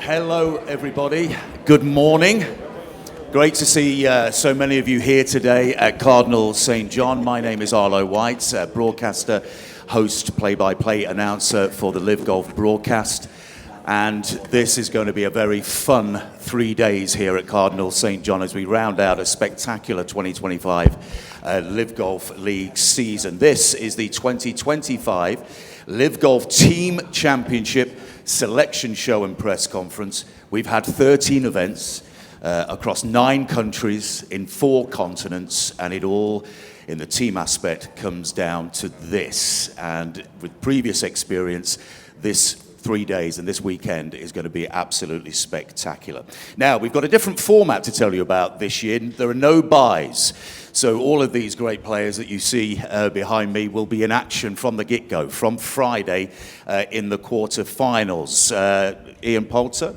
Hello, everybody. Good morning. Great to see so many of you here today at Cardinal St. John. My name is Arlo White, broadcaster, host, play-by-play announcer for the LIV Golf broadcast. And this is going to be a very fun 3 days here at Cardinal St. John as we round out a spectacular 2025 LIV Golf League season. This is the 2025 LIV Golf Team Championship Selection Show and Press Conference. We've had 13 events across 9 countries in 4 continents, and it all, in the team aspect, comes down to this. And with previous experience, this 3 days and this weekend is going to be absolutely spectacular. Now, we've got a different format to tell you about this year. There are no buys. So all of these great players that you see behind me will be in action from the get-go, from Friday in the quarterfinals. Ian Poulter,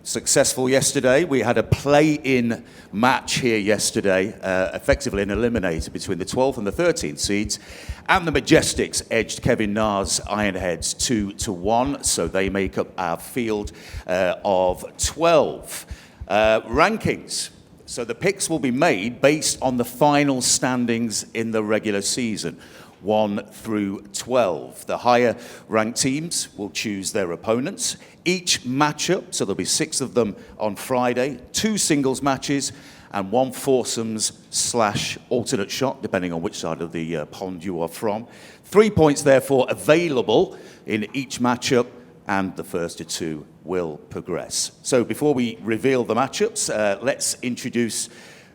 successful yesterday. We had a play-in match here yesterday, effectively an eliminator between the 12th and the 13th seeds. And the Majestics edged Kevin Na's Ironheads 2-1, so they make up our field of 12. Rankings. So the picks will be made based on the final standings in the regular season, 1 through 12. The higher ranked teams will choose their opponents. Each matchup, so there'll be 6 of them on Friday, 2 singles matches, and 1 foursomes/alternate shot, depending on which side of the pond you are from. 3 points, therefore, available in each matchup, and the first to 2 will progress. So before we reveal the matchups, let's introduce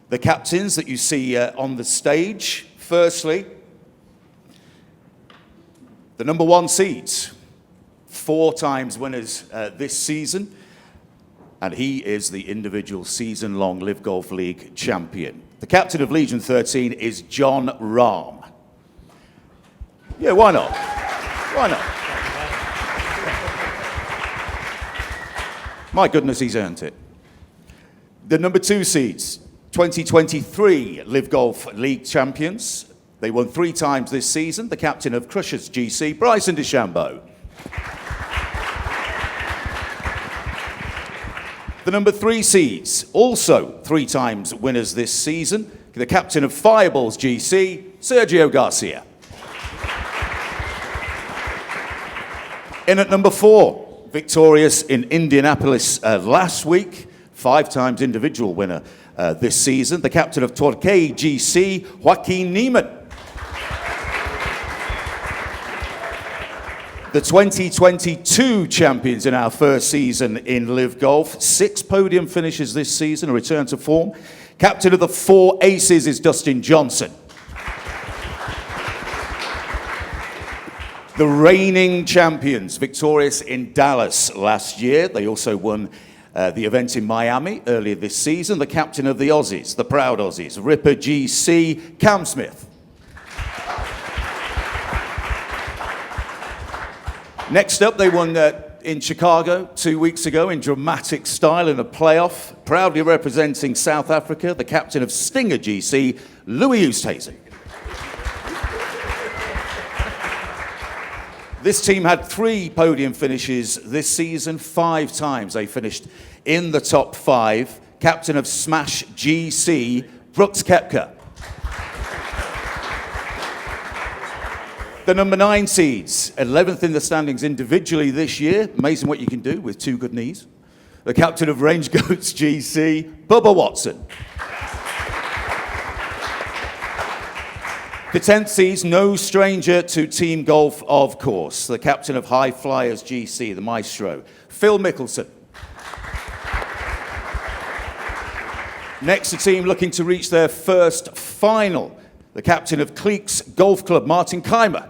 the captains that you see on the stage. Firstly, the number 1 seeds, 4 times winners this season, and he is the individual season-long LIV Golf League champion. The captain of Legion 13 is Jon Rahm. Yeah, why not? Why not? My goodness, he's earned it. The number 2 seeds, 2023 LIV Golf League champions. They won 3 times this season. The captain of Crushers GC, Bryson DeChambeau. The number 3 seeds, also 3 times winners this season. The captain of Fireballs GC, Sergio Garcia. In at number 4, victorious in Indianapolis last week, 5 times individual winner this season, the captain of Torquay GC, Joaquin Niemann. The 2022 champions in our first season in LIV Golf, 6 podium finishes this season, a return to form. Captain of the 4 Aces is Dustin Johnson. The reigning champions, victorious in Dallas last year. They also won the event in Miami earlier this season. The captain of the Aussies, the proud Aussies, Ripper GC, Cam Smith. Next up, they won in Chicago 2 weeks ago in dramatic style in a playoff, proudly representing South Africa, the captain of Stinger GC, Louis Oosthuizen. This team had 3 podium finishes this season. 5 times they finished in the top 5. Captain of Smash GC, Brooks Koepka. The number 9 seeds, 11th in the standings individually this year. Amazing what you can do with 2 good knees. The captain of Range Goats GC, Bubba Watson. The 10th seeds, no stranger to team golf, of course. The captain of High Flyers GC, the maestro, Phil Mickelson. Next, a team looking to reach their first final. The captain of Cleeks Golf Club, Martin Keimer.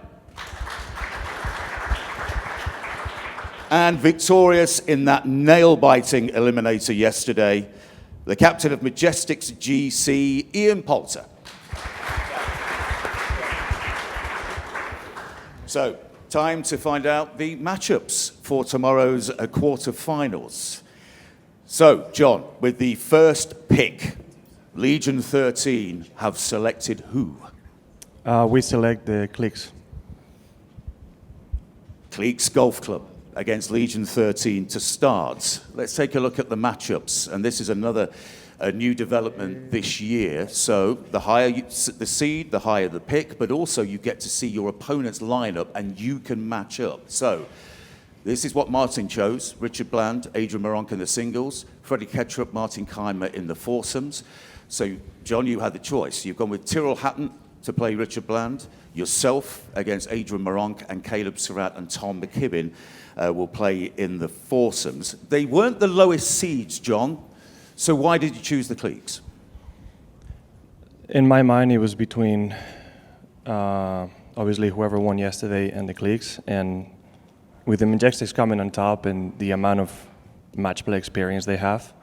And victorious in that nail-biting eliminator yesterday, the captain of Majestics GC, Ian Poulter. So, time to find out the matchups for tomorrow's quarterfinals. So, John, with the first pick, Legion 13 have selected who? We select the Cleeks. Cleeks Golf Club. against Legion 13 to start. Let's take a look at the matchups, and this is a new development this year. So the higher the seed, the higher the pick, but also you get to see your opponent's lineup and you can match up. So this is what Martin chose: Richard Bland, Adrian Moronk in the singles, Freddie Ketchup, Martin Keimer in the foursomes. So John, you had the choice. You've gone with Tyrrell Hatton to play Richard Bland, yourself against Adrian Moronk, and Caleb Surratt and Tom McKibben will play in the foursomes. They weren't the lowest seeds, John, so why did you choose the cliques? In my mind, it was between obviously whoever won yesterday and the cliques, and with the Majestics coming on top and the amount of match play experience they have,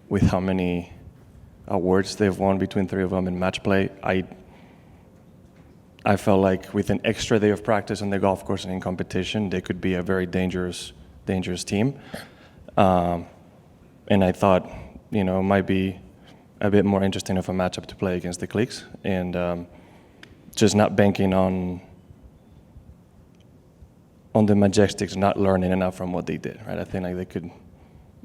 with how many awards they've won between three of them in match play, I felt like with an extra day of practice on the golf course and in competition, they could be a very dangerous team. And I thought, it might be a bit more interesting of a matchup to play against the cliques, and just not banking on the Majestics not learning enough from what they did, right? I think like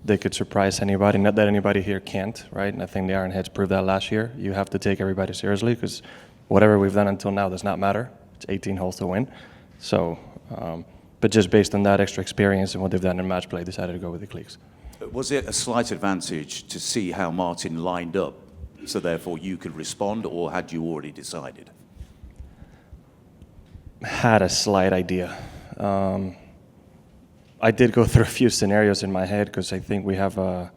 they could surprise anybody. Not that anybody here can't, right? And I think the Ironheads proved that last year. You have to take everybody seriously, because whatever we've done until now does not matter. It's 18 holes to win. So, but just based on that extra experience and what they've done in match play, I decided to go with the cliques. Was it a slight advantage to see how Martin lined up, so therefore you could respond, or had you already decided? Had a slight idea. I did go through a few scenarios in my head, because I think we have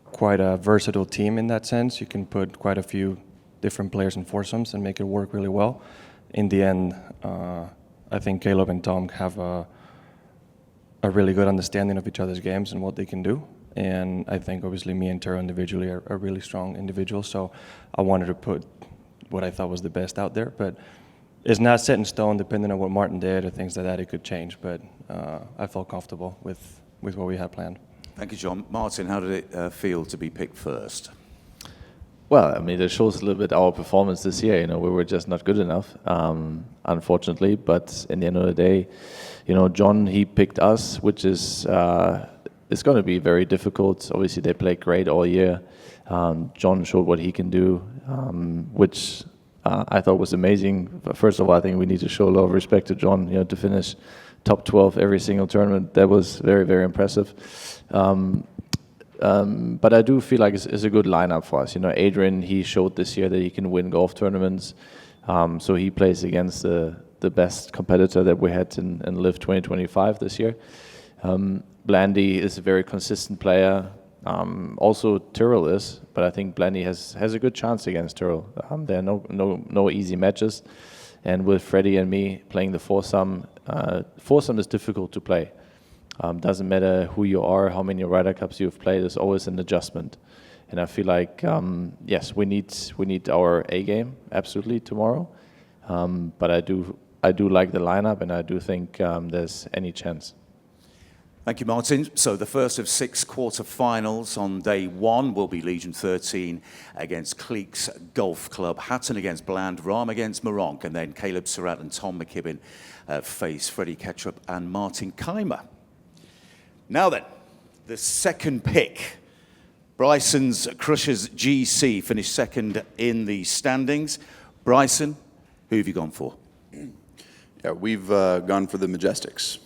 quite a versatile team in that sense. You can put quite a few different players in foursomes and make it work really well. In the end, I think Caleb and Tom have a really good understanding of each other's games and what they can do. And I think obviously me and Tara individually are really strong individuals. So I wanted to put what I thought was the best out there. But it's not set in stone. Depending on what Martin did or things like that, it could change. But I felt comfortable with what we had planned. Thank you, John. Martin, how did it feel to be picked first? Well, I mean, it shows a little bit our performance this year. We were just not good enough, unfortunately. But in the end of the day, John, he picked us, which is it's going to be very difficult. Obviously, they played great all year. John showed what he can do, which I thought was amazing. But first of all, I think we need to show a lot of respect to John. To finish top 12 every single tournament, that was very, very impressive. But I do feel like it's a good lineup for us. Adrian, he showed this year that he can win golf tournaments. So he plays against the best competitor that we had in LIV 2025 this year. Blandy is a very consistent player. Also Tyrrell is, but I think Blandy has a good chance against Tyrrell. There are no easy matches. And with Freddie and me playing the foursome is difficult to play. Doesn't matter who you are, how many Ryder Cups you've played, there's always an adjustment. And I feel like, yes, we need our A game, absolutely, tomorrow. But I do like the lineup, and I do think there's any chance. Thank you, Martin. So the first of 6 quarterfinals on day 1 will be Legion 13 against Cliques Golf Club, Hatton against Bland, Rahm against Moronk, and then Caleb Surratt and Tom McKibben face Freddie Ketchup and Martin Keimer. Now then, the second pick. Bryson's Crushers GC finished second in the standings. Bryson, who have you gone for? Yeah, we've gone for the Majestics.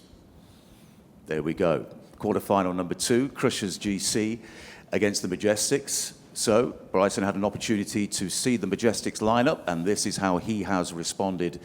There we go. Quarterfinal number 2, Crushers GC against the Majestics. So Bryson had an opportunity to see the Majestics lineup, and this is how he has responded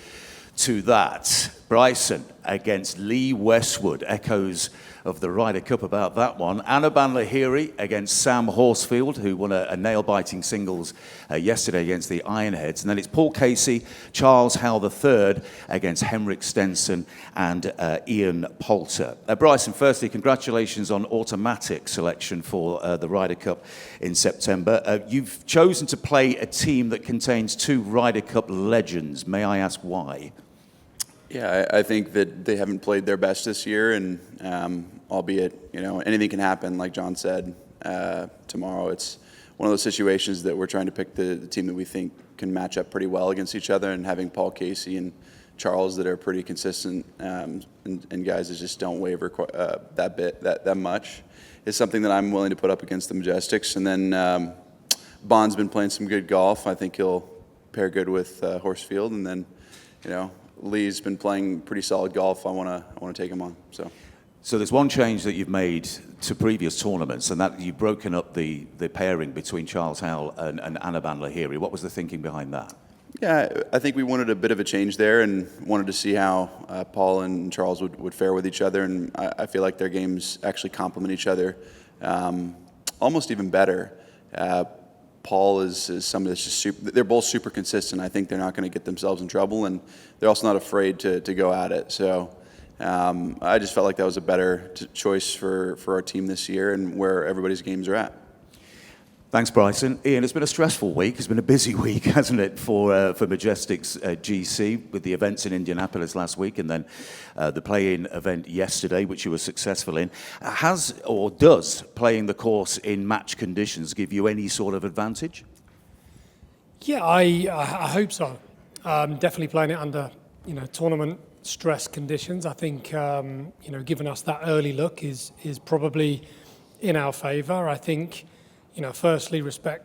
to that. Bryson against Lee Westwood. Echoes of the Ryder Cup about that one. Anaban Lahiri against Sam Horsfield, who won a nail-biting singles yesterday against the Ironheads. And then it's Paul Casey, Charles Howell III against Henrik Stenson and Ian Poulter. Bryson, firstly, congratulations on automatic selection for the Ryder Cup in September. You've chosen to play a team that contains 2 Ryder Cup legends. May I ask why? Yeah, I think that they haven't played their best this year, and albeit, anything can happen, like John said, tomorrow. It's one of those situations that we're trying to pick the team that we think can match up pretty well against each other, and having Paul Casey and Charles that are pretty consistent, and guys that just don't waver that much, is something that I'm willing to put up against the Majestics. And then Bond's been playing some good golf. I think he'll pair good with Horsfield. And then, Lee's been playing pretty solid golf. I want to take him on. So there's one change that you've made to previous tournaments, and that you've broken up the pairing between Charles Howell and Anaban Lahiri. What was the thinking behind that? Yeah, I think we wanted a bit of a change there and wanted to see how Paul and Charles would fare with each other, and I feel like their games actually complement each other almost even better. Paul is somebody that's just they're both super consistent. I think they're not going to get themselves in trouble, and they're also not afraid to go at it. So I just felt like that was a better choice for our team this year and where everybody's games are at. Thanks, Bryson. Ian, it's been a stressful week. It's been a busy week, hasn't it, for Majestics GC with the events in Indianapolis last week and then the play-in event yesterday, which you were successful in. Has or does playing the course in match conditions give you any sort of advantage? Yeah, I hope so. Definitely playing it under tournament stress conditions. I think giving us that early look is probably in our favour. I think. Firstly, respect,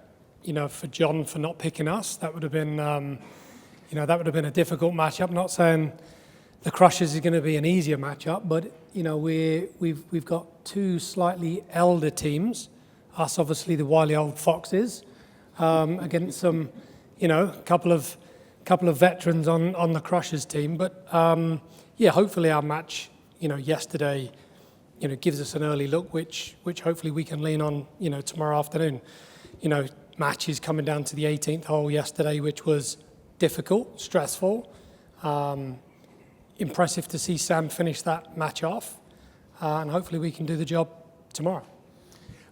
for John for not picking us. That would have been, a difficult matchup. Not saying the Crushers is going to be an easier matchup, but we've got two slightly elder teams. Us, obviously, the wily old foxes, against some, couple of veterans on the Crushers team. But hopefully our match, yesterday. Gives us an early look, which hopefully we can lean on, tomorrow afternoon. Matches coming down to the 18th hole yesterday, which was difficult, stressful. Impressive to see Sam finish that match off, and hopefully we can do the job tomorrow.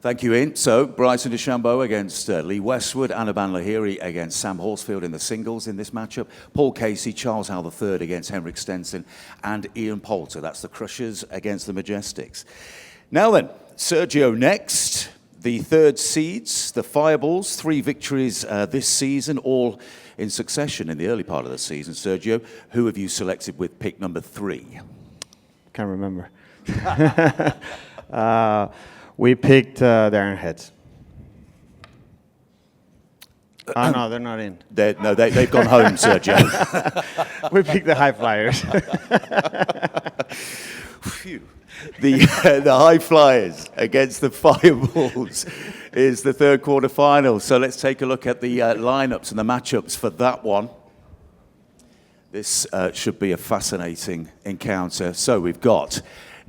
Thank you, Ian. So, Bryson DeChambeau against Lee Westwood, Anaban Lahiri against Sam Horsfield in the singles in this matchup, Paul Casey, Charles Howell III against Henrik Stenson, and Ian Poulter. That's the Crushers against the Majestics. Now then, Sergio next. The third seeds, the Fireballs, 3 victories this season, all in succession in the early part of the season. Sergio, who have you selected with pick number 3? Can't remember. We picked the Ironheads. No, they're not in. They've gone home, Sergio. We picked the High Flyers. Phew. The High Flyers against the Fireballs is the third quarterfinal. So let's take a look at the lineups and the matchups for that one. This should be a fascinating encounter. So we've got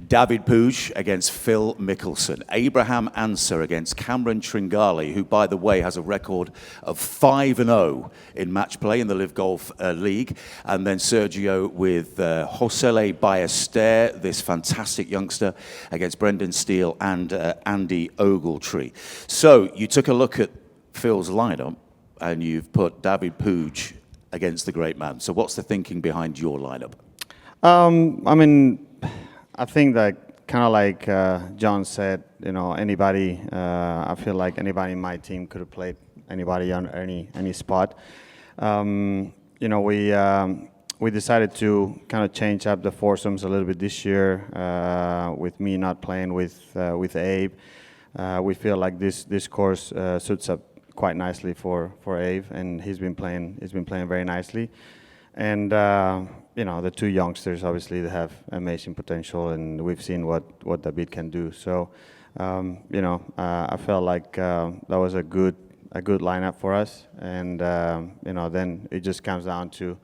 David Puig against Phil Mickelson, Abraham Anser against Cameron Tringali, who, by the way, has a record of 5-0 in match play in the LIV Golf League, and then Sergio with Josele Ballester, this fantastic youngster, against Brendan Steele and Andy Ogletree. So you took a look at Phil's lineup, and you've put David Puig against the great man. So what's the thinking behind your lineup? I think that kind of like John said, anybody, I feel like anybody in my team could have played anybody on any spot. We decided to kind of change up the foursomes a little bit this year with me not playing with Abe. We feel like this course suits up quite nicely for Abe, and he's been playing very nicely. And the two youngsters, obviously, they have amazing potential, and we've seen what David can do. So, I felt like that was a good lineup for us, and then it just comes down to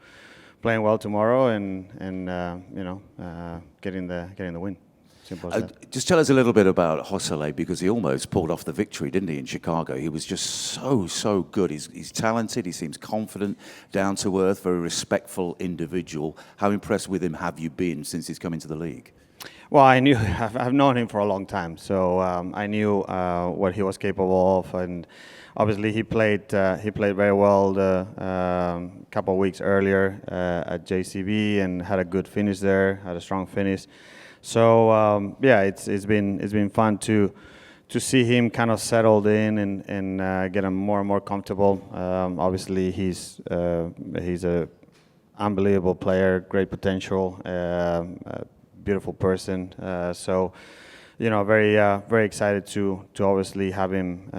playing well tomorrow and getting the win. Simple as that. Just tell us a little bit about Josele, because he almost pulled off the victory, didn't he, in Chicago? He was just so good. He's talented. He seems confident, down to earth, very respectful individual. How impressed with him have you been since he's come into the league? Well, I've known him for a long time, so I knew what he was capable of, and obviously he played very well a couple of weeks earlier at JCB and had a good finish there, had a strong finish. So it's been fun to see him kind of settled in and get him more and more comfortable. Obviously he's a unbelievable player, great potential, beautiful person. So, you know, very excited to obviously have him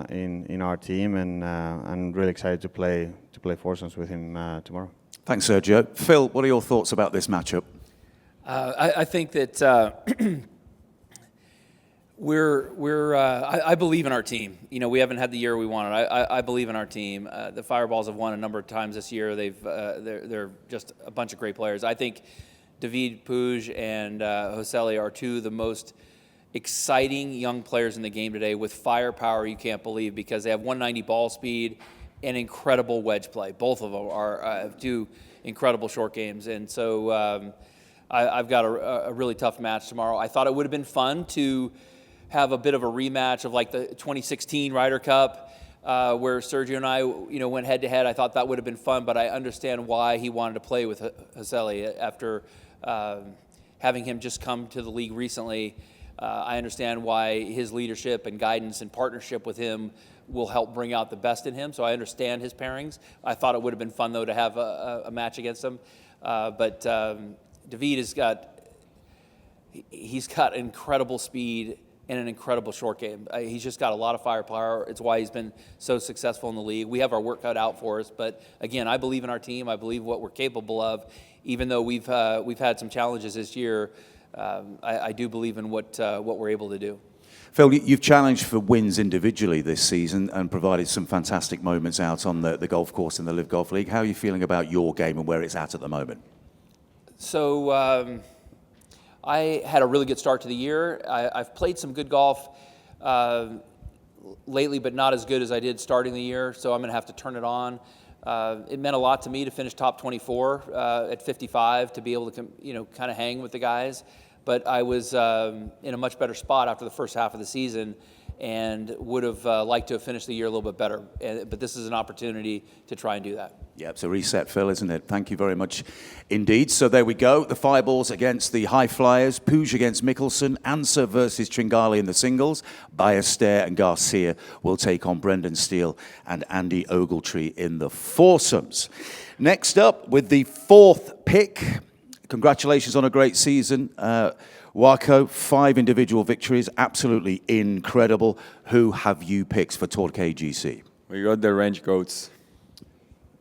in our team, and really excited to play foursomes with him tomorrow. Thanks, Sergio. Phil, what are your thoughts about this matchup? I think that I believe in our team. You know, we haven't had the year we wanted. I believe in our team. The Fireballs have won a number of times this year. They're just a bunch of great players. I think David Puig and Joseli are two of the most exciting young players in the game today with firepower you can't believe, because they have 190 ball speed and incredible wedge play. Both of them do incredible short games. And so I've got a really tough match tomorrow. I thought it would have been fun to have a bit of a rematch of like the 2016 Ryder Cup where Sergio and I, went head to head. I thought that would have been fun, but I understand why he wanted to play with Joseli after having him just come to the league recently. I understand why his leadership and guidance and partnership with him will help bring out the best in him. So I understand his pairings. I thought it would have been fun, though, to have a match against him. But David he's got incredible speed and an incredible short game. He's just got a lot of firepower. It's why he's been so successful in the league. We have our work cut out for us. But, again, I believe in our team. I believe what we're capable of. Even though we've had some challenges this year, I do believe in what we're able to do. Phil, you've challenged for wins individually this season and provided some fantastic moments out on the golf course in the LIV Golf League. How are you feeling about your game and where it's at the moment? So I had a really good start to the year. I've played some good golf lately, but not as good as I did starting the year, so I'm going to have to turn it on. It meant a lot to me to finish top 24 at 55, to be able to kind of hang with the guys. But I was in a much better spot after the first half of the season, and would have liked to have finished the year a little bit better. But this is an opportunity to try and do that. Yeah, it's a reset, Phil, isn't it? Thank you very much indeed. So there we go. The Fireballs against the High Flyers, Puig against Mickelson, Ancer versus Tringali in the singles, Ballester and Garcia will take on Brendan Steele and Andy Ogletree in the foursomes. Next up, with the fourth pick, congratulations on a great season. Waco, 5 individual victories, absolutely incredible. Who have you picked for Torquay GC? We got the Range Goats.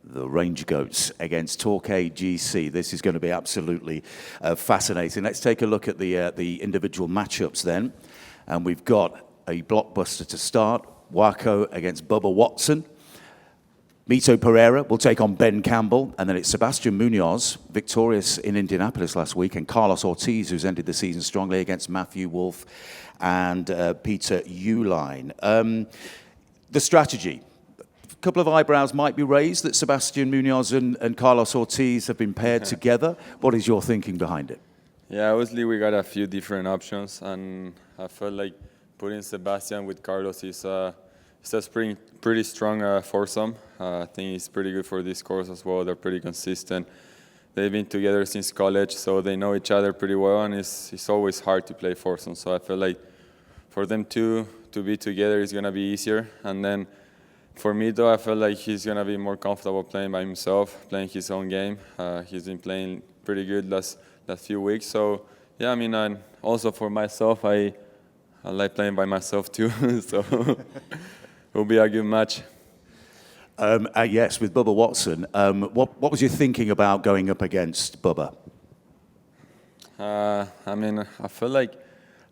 The Range Goats against Torquay GC. This is going to be absolutely fascinating. Let's take a look at the individual matchups then. And we've got a blockbuster to start. Waco against Bubba Watson. Mito Pereira will take on Ben Campbell, and then it's Sebastian Munoz, victorious in Indianapolis last week, and Carlos Ortiz, who's ended the season strongly, against Matthew Wolff and Peter Uihlein. The strategy. A couple of eyebrows might be raised that Sebastian Munoz and Carlos Ortiz have been paired together. What is your thinking behind it? Yeah, obviously we got a few different options, and I felt like putting Sebastian with Carlos is it's a pretty strong foursome. I think it's pretty good for this course as well. They're pretty consistent. They've been together since college, so they know each other pretty well, and it's always hard to play foursome. So I feel like for them to be together is going to be easier. And then for me, though, I feel like he's going to be more comfortable playing by himself, playing his own game. He's been playing pretty good last few weeks. So, yeah, I mean, and also for myself, I like playing by myself too. So it will be a good match. Yes, with Bubba Watson. What was your thinking about going up against Bubba? I mean, I feel like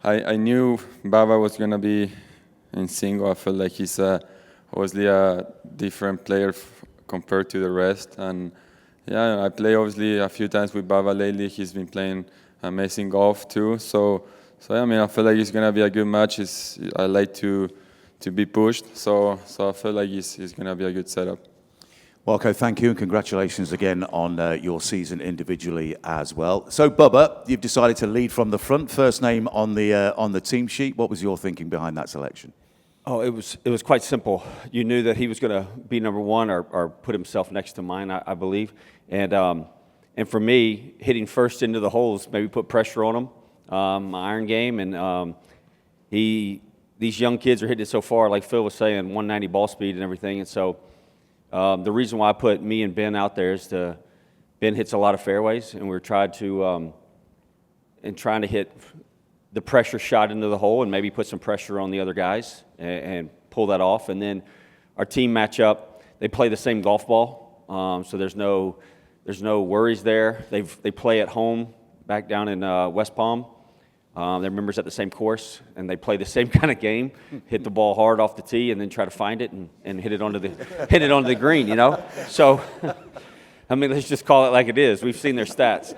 I knew Bubba was going to be in single. I feel like he's obviously a different player compared to the rest. And yeah, I play obviously a few times with Bubba lately. He's been playing amazing golf too. So I mean, I feel like it's going to be a good match. I like to be pushed. So I feel like it's going to be a good setup. Waco, thank you, and congratulations again on your season individually as well. So, Bubba, you've decided to lead from the front. First name on the team sheet. What was your thinking behind that selection? Oh, it was quite simple. You knew that he was going to be number one or put himself next to mine, I believe. And for me, hitting first into the holes maybe put pressure on him. My iron game, and these young kids are hitting it so far, like Phil was saying, 190 ball speed and everything. And so the reason why I put me and Ben out there is to Ben hits a lot of fairways, and we're trying to hit the pressure shot into the hole and maybe put some pressure on the other guys and pull that off. And then our team matchup, they play the same golf ball, so there's no worries there. They play at home back down in West Palm. They're members at the same course, and they play the same kind of game. Hit the ball hard off the tee, and then try to find it and hit it onto the green. You know, so I mean, let's just call it like it is. We've seen their stats,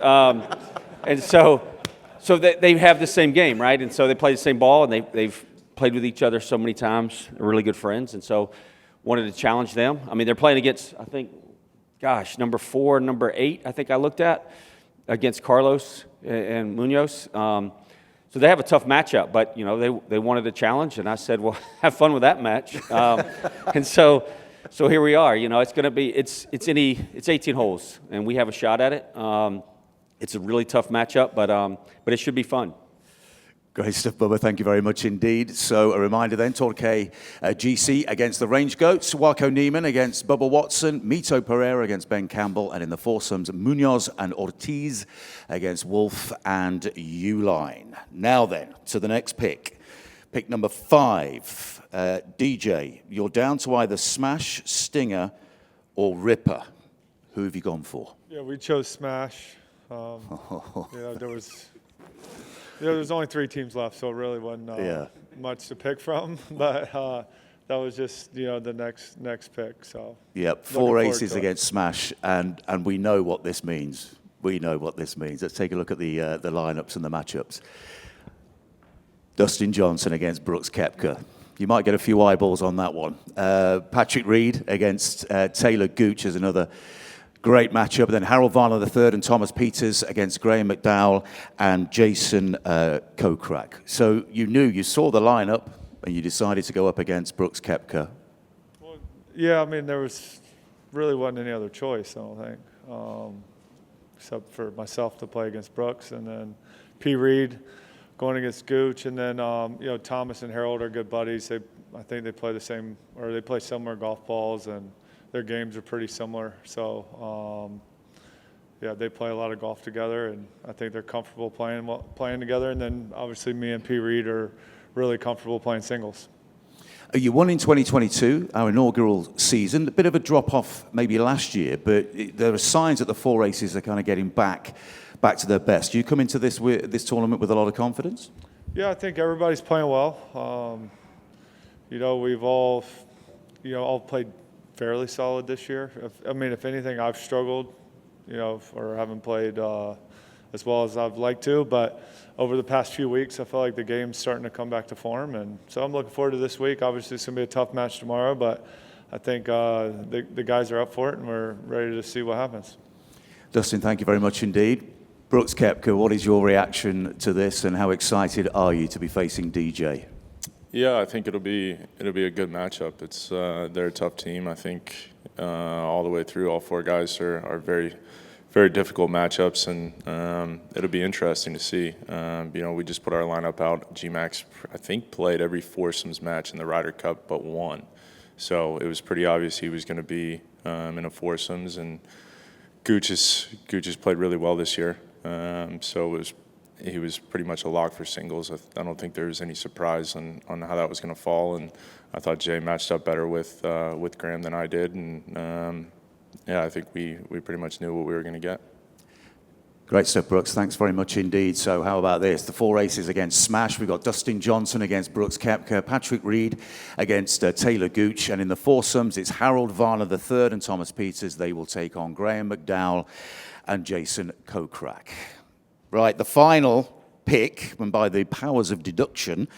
and so they have the same game, right? And so they play the same ball, and they've played with each other so many times. They're really good friends, and so wanted to challenge them. I mean, they're playing against, I think, number 4, number 8, I think I looked at, against Carlos and Munoz. So they have a tough matchup, but you know they wanted a challenge, and I said, well, have fun with that match. And so here we are. You know, it's going to be it's 18 holes, and we have a shot at it. It's a really tough matchup, but it should be fun. Great stuff, Bubba. Thank you very much indeed. So a reminder then, Torquay GC against the Range Goats, Waco Neiman against Bubba Watson, Mito Pereira against Ben Campbell, and in the foursomes, Munoz and Ortiz against Wolf and Uline. Now then, to the next pick. Pick number 5. DJ, you're down to either Smash, Stinger, or Ripper. Who have you gone for? Yeah, we chose Smash. There's only 3 teams left, so it really wasn't much to pick from. But that was just the next pick. So yep, 4 aces against Smash, and we know what this means. We know what this means. Let's take a look at the lineups and the matchups. Dustin Johnson against Brooks Koepka. You might get a few eyeballs on that one. Patrick Reed against Taylor Gooch is another great matchup. Then Harold Varner III and Thomas Peters against Graham McDowell and Jason Kokrak. So you saw the lineup and you decided to go up against Brooks Koepka. Well, yeah, I mean, there really wasn't any other choice, I don't think, except for myself to play against Brooks, and then P. Reed going against Gooch, and then Thomas and Harold are good buddies. I think they play the same, or they play similar golf balls, and their games are pretty similar. So, they play a lot of golf together, and I think they're comfortable playing together. And then obviously me and P. Reed are really comfortable playing singles. You won in 2022, our inaugural season. A bit of a drop-off maybe last year, but there are signs that the 4 aces are kind of getting back to their best. Do you come into this tournament with a lot of confidence? Yeah, I think everybody's playing well. We've all played fairly solid this year. If anything, I've struggled, or haven't played as well as I'd like to. But over the past few weeks, I feel like the game's starting to come back to form, and so I'm looking forward to this week. Obviously, it's going to be a tough match tomorrow, but I think the guys are up for it, and we're ready to see what happens. Dustin, thank you very much indeed. Brooks Koepka, what is your reaction to this, and how excited are you to be facing DJ? Yeah, I think it'll be a good matchup. They're a tough team. I think all the way through, all 4 guys are very, very difficult matchups, and it'll be interesting to see. We just put our lineup out. G-Max, I think, played every foursomes match in the Ryder Cup but 1, so it was pretty obvious he was going to be in a foursomes. And Gooch has played really well this year, so he was pretty much a lock for singles. I don't think there was any surprise on how that was going to fall, and I thought Jay matched up better with Graham than I did, and I think we pretty much knew what we were going to get. Great stuff, Brooks. Thanks very much indeed. So how about this? The 4 aces against Smash. We've got Dustin Johnson against Brooks Koepka, Patrick Reed against Taylor Gooch, and in the foursomes, it's Harold Varner III and Thomas Peters. They will take on Graham McDowell and Jason Kokrak. Right, the final pick, and by the powers of deduction,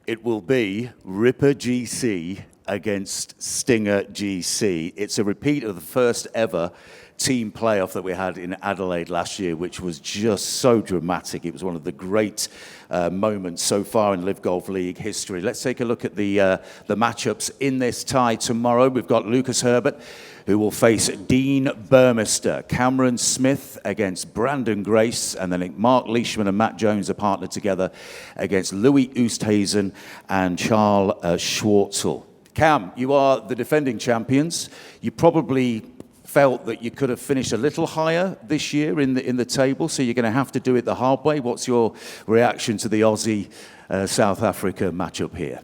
it will be Ripper GC against Stinger GC. It's a repeat of the first ever team playoff that we had in Adelaide last year, which was just so dramatic. It was one of the great moments so far in LIV Golf League history. Let's take a look at the matchups in this tie tomorrow. We've got Lucas Herbert, who will face Dean Burmester. Cameron Smith against Brandon Grace, and then Mark Leishman and Matt Jones are partnered together against Louis Oosthuizen and Charles Schwartzel. Cam, you are the defending champions. You probably felt that you could have finished a little higher this year in the table, so you're going to have to do it the hard way. What's your reaction to the Aussie South Africa matchup here?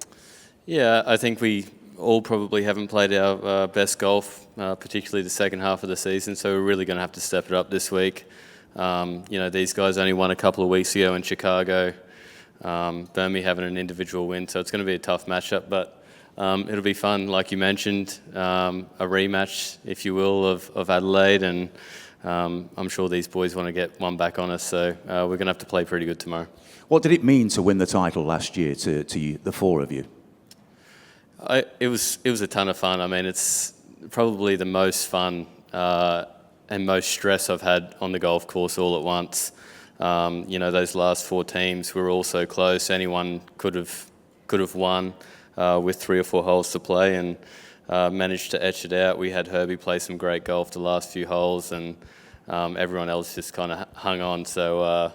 Yeah, I think we all probably haven't played our best golf, particularly the second half of the season, so we're really going to have to step it up this week. You know, these guys only won a couple of weeks ago in Chicago. Burmy having an individual win, so it's going to be a tough matchup, but it'll be fun, like you mentioned, a rematch, if you will, of Adelaide, and I'm sure these boys want to get one back on us, so we're going to have to play pretty good tomorrow. What did it mean to win the title last year to you, the four of you? It was a ton of fun. I mean, it's probably the most fun and most stress I've had on the golf course all at once. You know, those last four teams were all so close. Anyone could have won with 3 or 4 holes to play, and managed to etch it out. We had Herbie play some great golf the last few holes, and everyone else just kind of hung on. So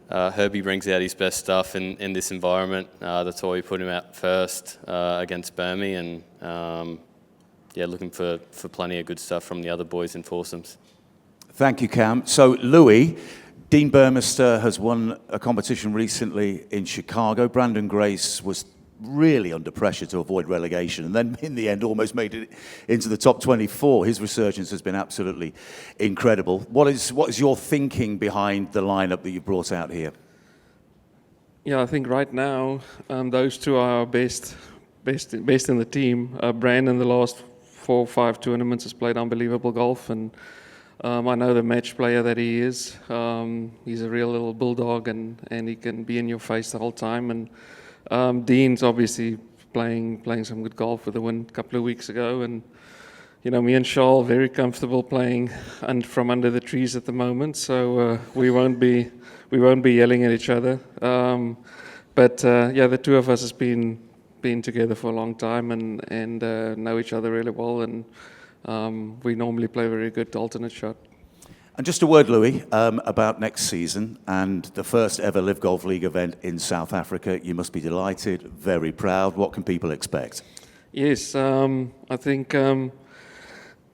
Herbie brings out his best stuff in this environment. That's why we put him out first against Burmy, and yeah, looking for plenty of good stuff from the other boys in foursomes. Thank you, Cam. So, Louis, Dean Burmester has won a competition recently in Chicago. Brandon Grace was really under pressure to avoid relegation, and then in the end almost made it into the top 24. His resurgence has been absolutely incredible. What is your thinking behind the lineup that you've brought out here? Yeah, I think right now those two are our best in the team. Brandon, the last 4 or 5 tournaments, has played unbelievable golf, and I know the match player that he is. He's a real little bulldog, and he can be in your face the whole time. And Dean's obviously playing some good golf with a win a couple of weeks ago, and you know, me and Charles very comfortable playing from under the trees at the moment, so we won't be yelling at each other. But yeah, the two of us has been together for a long time and know each other really well, and we normally play very good alternate shot. And just a word, Louis, about next season and the first ever LIV Golf League event in South Africa. You must be delighted, very proud. What can people expect? Yes, I think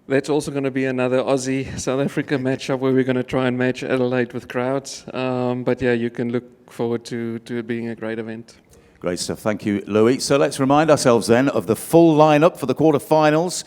that's also going to be another Aussie-South Africa matchup where we're going to try and match Adelaide with crowds. But yeah, you can look forward to it being a great event. Great stuff. Thank you, Louis. So let's remind ourselves then of the full lineup for the quarterfinals.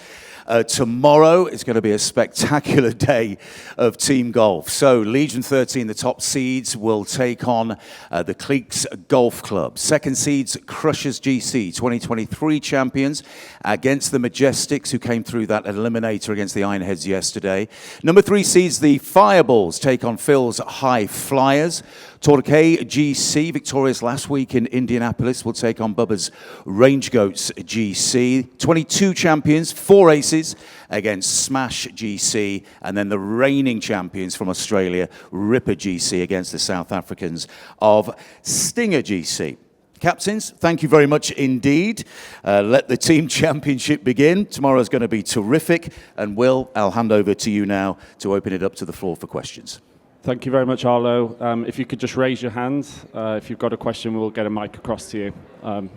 Tomorrow is going to be a spectacular day of team golf. So Legion 13, the top seeds, will take on the Cliques Golf Club. Second seeds, Crushers GC, 2023 champions, against the Majestics, who came through that eliminator against the Ironheads yesterday. Number 3 seeds, the Fireballs, take on Phil's High Flyers. Torquay GC, victorious last week in Indianapolis, will take on Bubba's Range Goats GC. 22 champions, 4 aces against Smash GC, and then the reigning champions from Australia, Ripper GC, against the South Africans of Stinger GC. Captains, thank you very much indeed. Let the team championship begin. Tomorrow's going to be terrific. And Will, I'll hand over to you now to open it up to the floor for questions. Thank you very much, Arlo. If you could just raise your hand. If you've got a question, we'll get a mic across to you.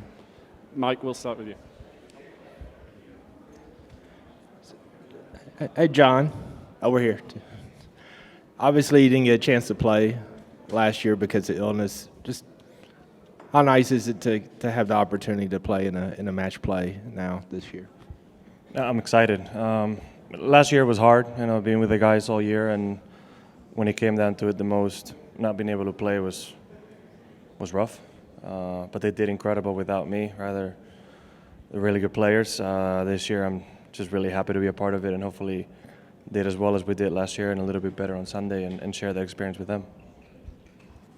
Mike, we'll start with you. Hey, John. Over here. Obviously, you didn't get a chance to play last year because of illness. Just how nice is it to have the opportunity to play in a match play now this year? I'm excited. Last year was hard, being with the guys all year, and when it came down to it, the most not being able to play was rough. But they did incredible without me. Rather, they're really good players. This year, I'm just really happy to be a part of it, and hopefully did as well as we did last year and a little bit better on Sunday, and share that experience with them.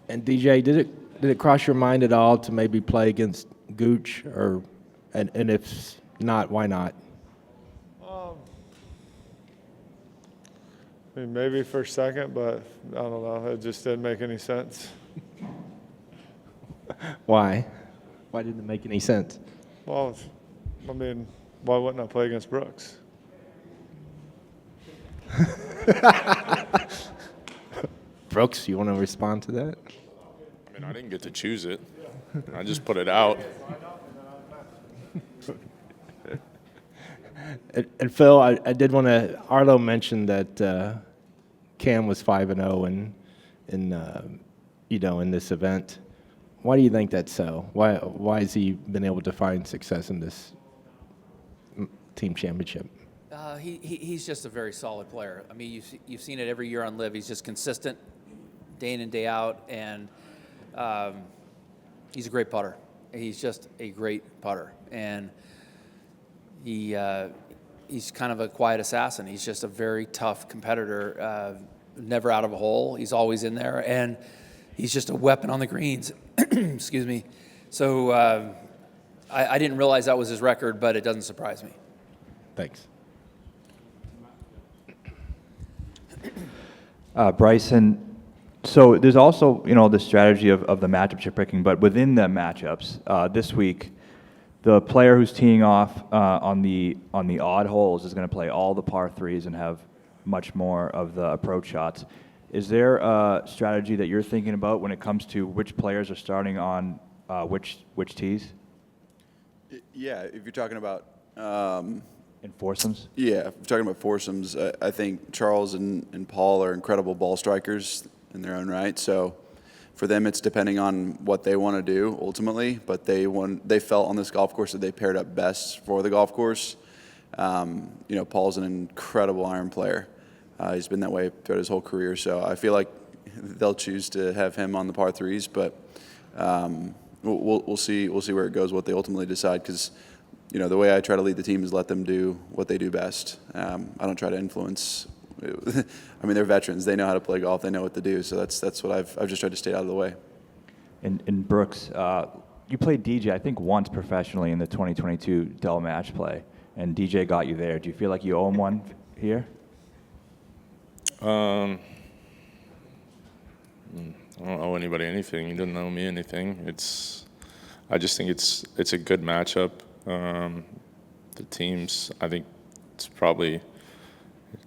And DJ, did it cross your mind at all to maybe play against Gooch, and if not, why not? I mean, maybe for a second, but I don't know. It just didn't make any sense. Why? Why didn't it make any sense? Well, I mean, why wouldn't I play against Brooks? Brooks, you want to respond to that? I mean, I didn't get to choose it. I just put it out. And Phil, I did want to. Arlo mentioned that Cam was 5-0 in this event. Why do you think that's so? Why has he been able to find success in this team championship? He's just a very solid player. I mean, you've seen it every year on LIV. He's just consistent, day in and day out, and he's a great putter. He's just a great putter, and he's kind of a quiet assassin. He's just a very tough competitor, never out of a hole. He's always in there, and he's just a weapon on the greens. Excuse me. So I didn't realize that was his record, but it doesn't surprise me. Thanks. Bryson, so there's also, the strategy of the matchups you're picking, but within the matchups, this week, the player who's teeing off on the odd holes is going to play all the par threes and have much more of the approach shots. Is there a strategy that you're thinking about when it comes to which players are starting on which tees? Yeah, if you're talking about in foursomes? Yeah, if we're talking about foursomes, I think Charles and Paul are incredible ball strikers in their own right. So for them, it's depending on what they want to do ultimately. But they felt on this golf course that they paired up best for the golf course. Paul's an incredible iron player. He's been that way throughout his whole career. So I feel like they'll choose to have him on the par threes. But we'll see where it goes, what they ultimately decide. Because the way I try to lead the team is let them do what they do best. I don't try to influence. I mean, they're veterans. They know how to play golf. They know what to do. So that's what I've just tried to stay out of the way. And Brooks, you played DJ, I think, once professionally in the 2022 Dell Match Play, and DJ got you there. Do you feel like you owe him one here? I don't owe anybody anything. He doesn't owe me anything. I just think it's a good matchup. The teams, I think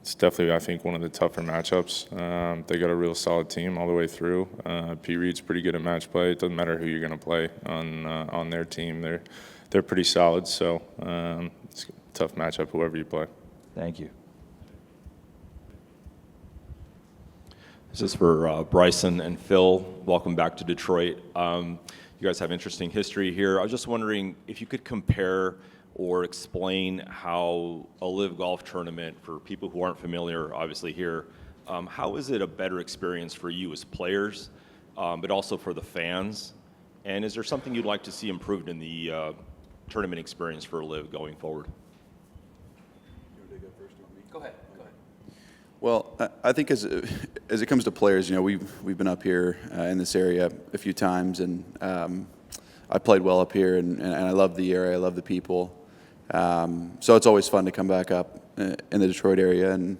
it's definitely, I think, one of the tougher matchups. They got a real solid team all the way through. P. Reed's pretty good at match play. It doesn't matter who you're going to play on their team. They're pretty solid. So it's a tough matchup, whoever you play. Thank you. This is for Bryson and Phil. Welcome back to Detroit. You guys have interesting history here. I was just wondering if you could compare or explain how a LIV Golf tournament, for people who aren't familiar, obviously here, how is it a better experience for you as players, but also for the fans? And is there something you'd like to see improved in the tournament experience for LIV going forward? Go ahead. Well, I think as it comes to players, we've been up here in this area a few times, and I played well up here, and I love the area, I love the people. So it's always fun to come back up in the Detroit area, and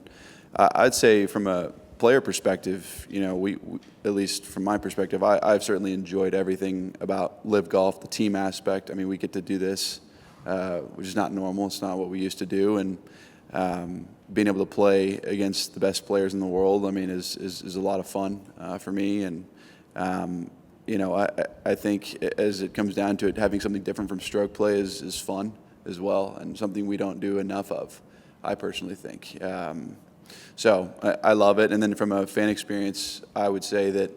I'd say from a player perspective, we at least from my perspective, I've certainly enjoyed everything about LIV Golf, the team aspect. I mean, we get to do this, which is not normal. It's not what we used to do, and being able to play against the best players in the world, I mean, is a lot of fun for me. And I think as it comes down to it, having something different from stroke play is fun as well, and something we don't do enough of, I personally think. So I love it. And then from a fan experience, I would say that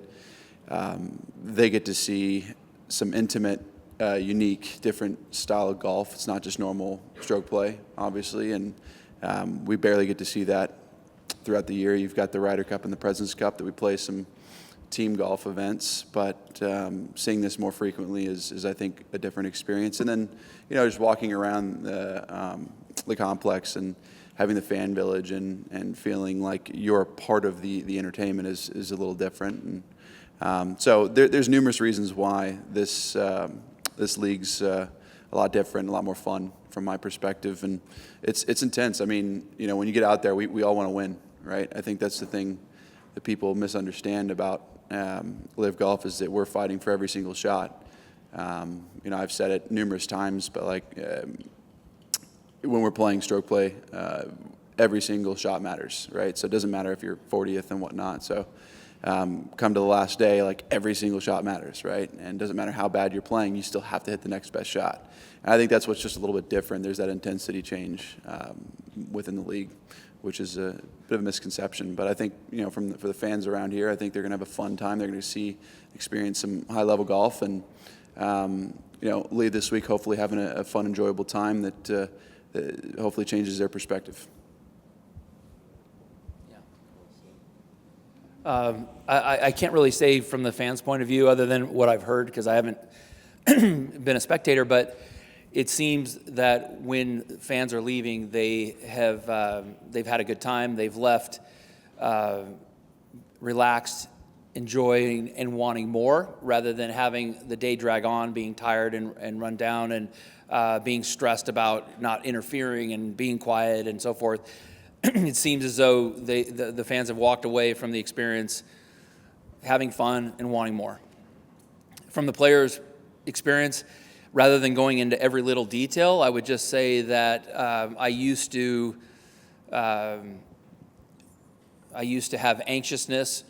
they get to see some intimate, unique, different style of golf. It's not just normal stroke play, obviously, and we barely get to see that throughout the year. You've got the Ryder Cup and the President's Cup that we play some team golf events, but seeing this more frequently is I think, a different experience. And then, just walking around the complex and having the fan village and feeling like you're part of the entertainment is a little different. And so there's numerous reasons why this league's a lot different, a lot more fun from my perspective, and it's intense. I mean, when you get out there, we all want to win, right? I think that's the thing that people misunderstand about LIV Golf is that we're fighting for every single shot. I've said it numerous times, but when we're playing stroke play, every single shot matters, right? So it doesn't matter if you're 40th and whatnot. So come to the last day, like every single shot matters, right? And it doesn't matter how bad you're playing, you still have to hit the next best shot. And I think that's what's just a little bit different. There's that intensity change within the league, which is a bit of a misconception. But I think, for the fans around here, I think they're going to have a fun time. They're going to experience some high-level golf, and leave this week hopefully having a fun, enjoyable time that hopefully changes their perspective. I can't really say from the fans' point of view other than what I've heard, because I haven't been a spectator, but it seems that when fans are leaving, they've had a good time. They've left relaxed, enjoying, and wanting more, rather than having the day drag on, being tired and run down, and being stressed about not interfering and being quiet and so forth. It seems as though the fans have walked away from the experience having fun and wanting more. From the players' experience, rather than going into every little detail, I would just say that I used to have anxiousness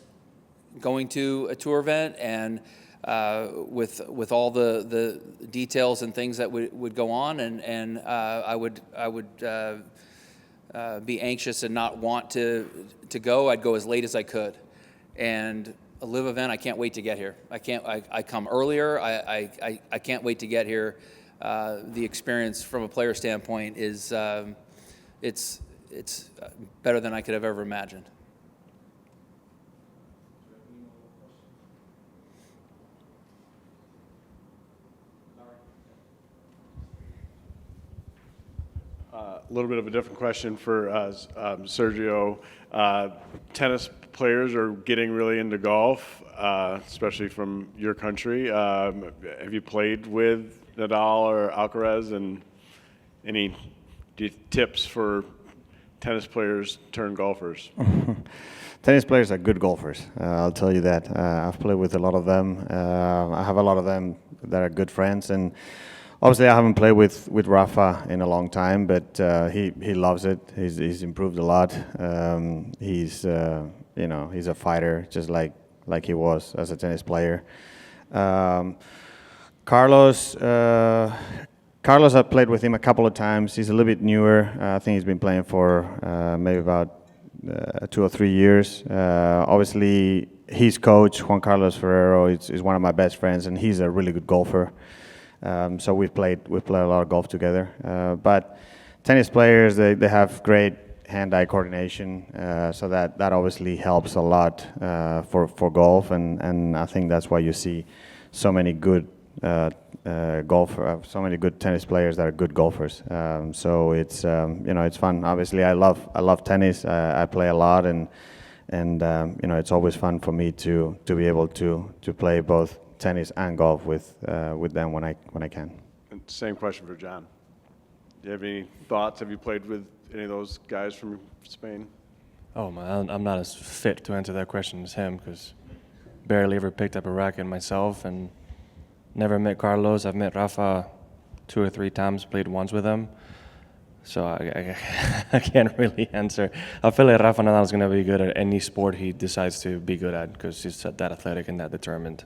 going to a tour event, and with all the details and things that would go on, and I would be anxious and not want to go. I'd go as late as I could. And a LIV event, I can't wait to get here. I come earlier. I can't wait to get here. The experience from a player standpoint is it's better than I could have ever imagined. A little bit of a different question for Sergio. Tennis players are getting really into golf, especially from your country. Have you played with Nadal or Alcaraz, and any tips for tennis players turned golfers? Tennis players are good golfers, I'll tell you that. I've played with a lot of them. I have a lot of them that are good friends, and obviously I haven't played with Rafa in a long time, but he loves it. He's improved a lot. He's a fighter, just like he was as a tennis player. Carlos, I've played with him a couple of times. He's a little bit newer. I think he's been playing for maybe about 2 or 3 years. Obviously, his coach, Juan Carlos Ferrero, is one of my best friends, and he's a really good golfer. So we've played a lot of golf together. But tennis players, they have great hand-eye coordination, so that obviously helps a lot for golf, and I think that's why you see so many good so many good tennis players that are good golfers. So it's it's fun. Obviously, I love tennis. I play a lot, and it's always fun for me to be able to play both tennis and golf with them when I can. And same question for John. Do you have any thoughts? Have you played with any of those guys from Spain? Oh man, I'm not as fit to answer that question as him, because barely ever picked up a racket myself, and never met Carlos. I've met Rafa 2 or 3 times, played once with him. So I can't really answer. I feel like Rafa Nadal is going to be good at any sport he decides to be good at, because he's that athletic and that determined.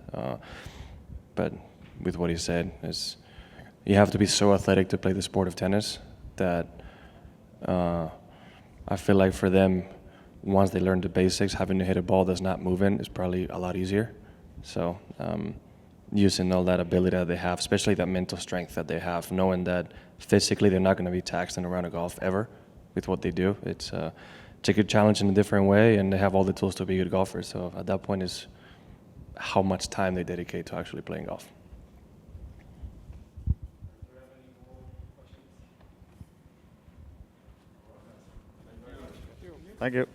But with what he said, you have to be so athletic to play the sport of tennis that I feel like for them, once they learn the basics, having to hit a ball that's not moving is probably a lot easier. So using all that ability that they have, especially that mental strength that they have, knowing that physically they're not going to be taxed in a round of golf ever with what they do. It's a good challenge in a different way, and they have all the tools to be good golfers. So at that point is how much time they dedicate to actually playing golf. Thank you.